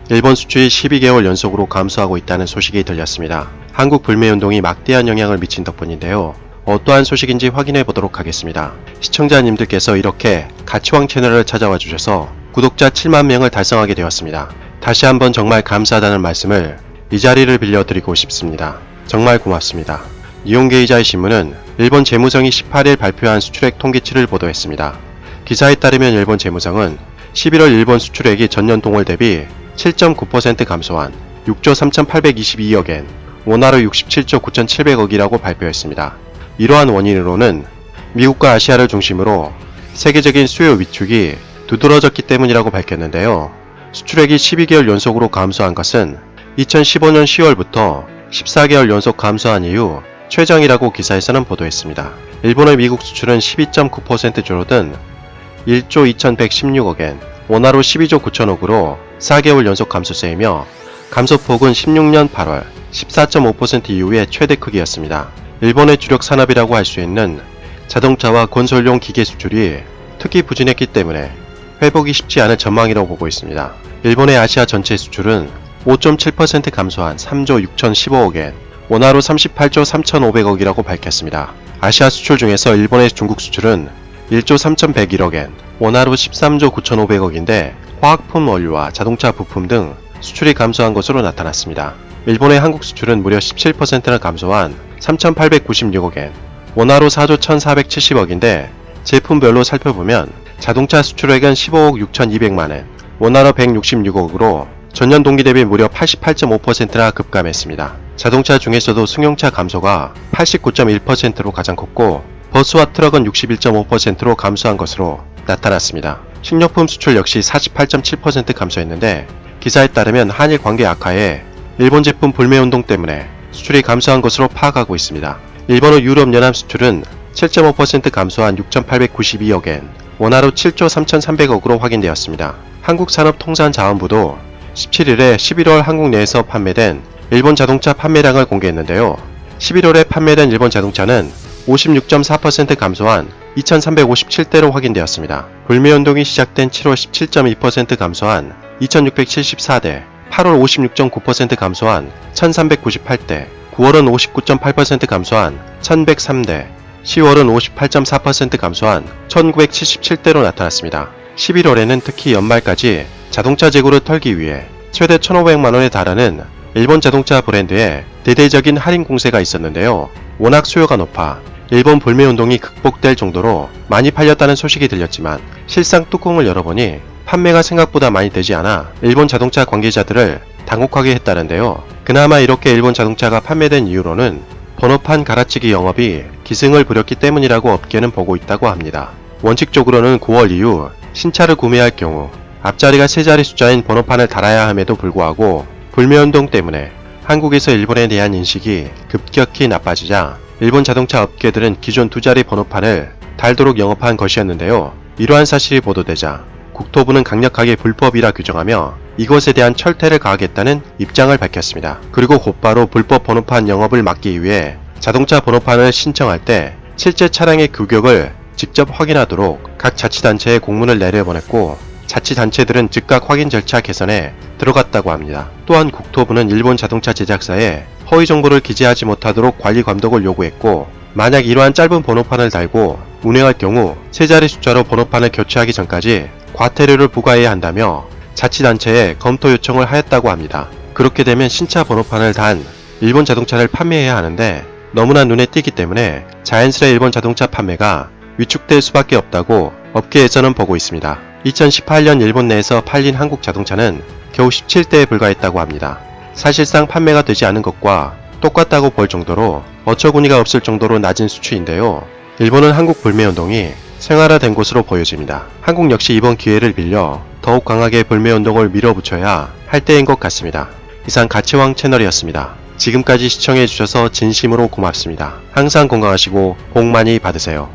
일본 수출이 12개월 연속으로 감소하고 있다는 소식이 들렸습니다. 한국 불매운동이 막대한 영향을 미친 덕분인데요. 어떠한 소식인지 확인해 보도록 하겠습니다. 시청자님들께서 이렇게 가치왕 채널을 찾아와 주셔서 구독자 7만 명을 달성하게 되었습니다. 다시 한번 정말 감사하다는 말씀을 이 자리를 빌려 드리고 싶습니다. 정말 고맙습니다. 니혼게이자이 신문은 일본 재무성이 18일 발표한 수출액 통계치를 보도했습니다. 기사에 따르면 일본 재무성은 11월 일본 수출액이 전년 동월 대비 7.9% 감소한 6조 3,822억엔, 원화로 67조 9,700억이라고 발표했습니다. 이러한 원인으로는 미국과 아시아를 중심으로 세계적인 수요 위축이 두드러졌기 때문이라고 밝혔는데요. 수출액이 12개월 연속으로 감소한 것은 2015년 10월부터 14개월 연속 감소한 이후 최장이라고 기사에서는 보도했습니다. 일본의 미국 수출은 12.9% 줄어든 1조 2116억엔, 원화로 12조 9천억으로 4개월 연속 감소세이며 감소폭은 16년 8월 14.5% 이후의 최대 크기였습니다. 일본의 주력 산업이라고 할 수 있는 자동차와 건설용 기계 수출이 특히 부진했기 때문에 회복이 쉽지 않은 전망이라고 보고 있습니다. 일본의 아시아 전체 수출은 5.7% 감소한 3조 6,015억엔, 원화로 38조 3,500억이라고 밝혔습니다. 아시아 수출 중에서 일본의 중국 수출은 1조 3,101억엔, 원화로 13조 9,500억인데 화학품 원료와 자동차 부품 등 수출이 감소한 것으로 나타났습니다. 일본의 한국 수출은 무려 17%나 감소한 3,896억엔, 원화로 4조 1,470억인데 제품별로 살펴보면 자동차 수출액은 15억 6,200만엔, 원화로 166억으로 전년 동기 대비 무려 88.5%나 급감했습니다. 자동차 중에서도 승용차 감소가 89.1%로 가장 컸고 버스와 트럭은 61.5%로 감소한 것으로 나타났습니다. 식료품 수출 역시 48.7% 감소했는데 기사에 따르면 한일 관계 악화에 일본 제품 불매운동 때문에 수출이 감소한 것으로 파악하고 있습니다. 일본의 유럽연합 수출은 7.5% 감소한 6,892억엔, 원화로 7조 3,300억으로 확인되었습니다. 한국산업통상자원부도 17일에 11월 한국 내에서 판매된 일본 자동차 판매량을 공개했는데요. 11월에 판매된 일본 자동차는 56.4% 감소한 2,357대로 확인되었습니다. 불매운동이 시작된 7월 17.2% 감소한 2,674대, 8월 56.9% 감소한 1,398대, 9월은 59.8% 감소한 1,103대, 10월은 58.4% 감소한 1,977대로 나타났습니다. 11월에는 특히 연말까지 자동차 재고를 털기 위해 최대 1,500만원에 달하는 일본 자동차 브랜드에 대대적인 할인 공세가 있었는데요. 워낙 수요가 높아 일본 불매운동이 극복될 정도로 많이 팔렸다는 소식이 들렸지만 실상 뚜껑을 열어보니 판매가 생각보다 많이 되지 않아 일본 자동차 관계자들을 당혹하게 했다는데요. 그나마 이렇게 일본 자동차가 판매된 이유로는 번호판 갈아치기 영업이 기승을 부렸기 때문이라고 업계는 보고 있다고 합니다. 원칙적으로는 9월 이후 신차를 구매할 경우 앞자리가 세 자리 숫자인 번호판을 달아야 함에도 불구하고 불매운동 때문에 한국에서 일본에 대한 인식이 급격히 나빠지자 일본 자동차 업계들은 기존 두 자리 번호판을 달도록 영업한 것이었는데요. 이러한 사실이 보도되자 국토부는 강력하게 불법이라 규정하며 이것에 대한 철퇴를 가하겠다는 입장을 밝혔습니다. 그리고 곧바로 불법 번호판 영업을 막기 위해 자동차 번호판을 신청할 때 실제 차량의 규격을 직접 확인하도록 각 자치단체에 공문을 내려보냈고 자치단체들은 즉각 확인 절차 개선에 들어갔다고 합니다. 또한 국토부는 일본 자동차 제작사에 허위 정보를 기재하지 못하도록 관리 감독을 요구했고 만약 이러한 짧은 번호판을 달고 운행할 경우 세 자리 숫자로 번호판을 교체하기 전까지 과태료를 부과해야 한다며 자치단체에 검토 요청을 하였다고 합니다. 그렇게 되면 신차 번호판을 단 일본 자동차를 판매해야 하는데 너무나 눈에 띄기 때문에 자연스레 일본 자동차 판매가 위축될 수밖에 없다고 업계에서는 보고 있습니다. 2018년 일본 내에서 팔린 한국 자동차는 겨우 17대에 불과했다고 합니다. 사실상 판매가 되지 않은 것과 똑같다고 볼 정도로 어처구니가 없을 정도로 낮은 수치인데요. 일본은 한국 불매운동이 생활화된 것으로 보여집니다. 한국 역시 이번 기회를 빌려 더욱 강하게 불매운동을 밀어붙여야 할 때인 것 같습니다. 이상 가치왕 채널이었습니다. 지금까지 시청해주셔서 진심으로 고맙습니다. 항상 건강하시고 복 많이 받으세요.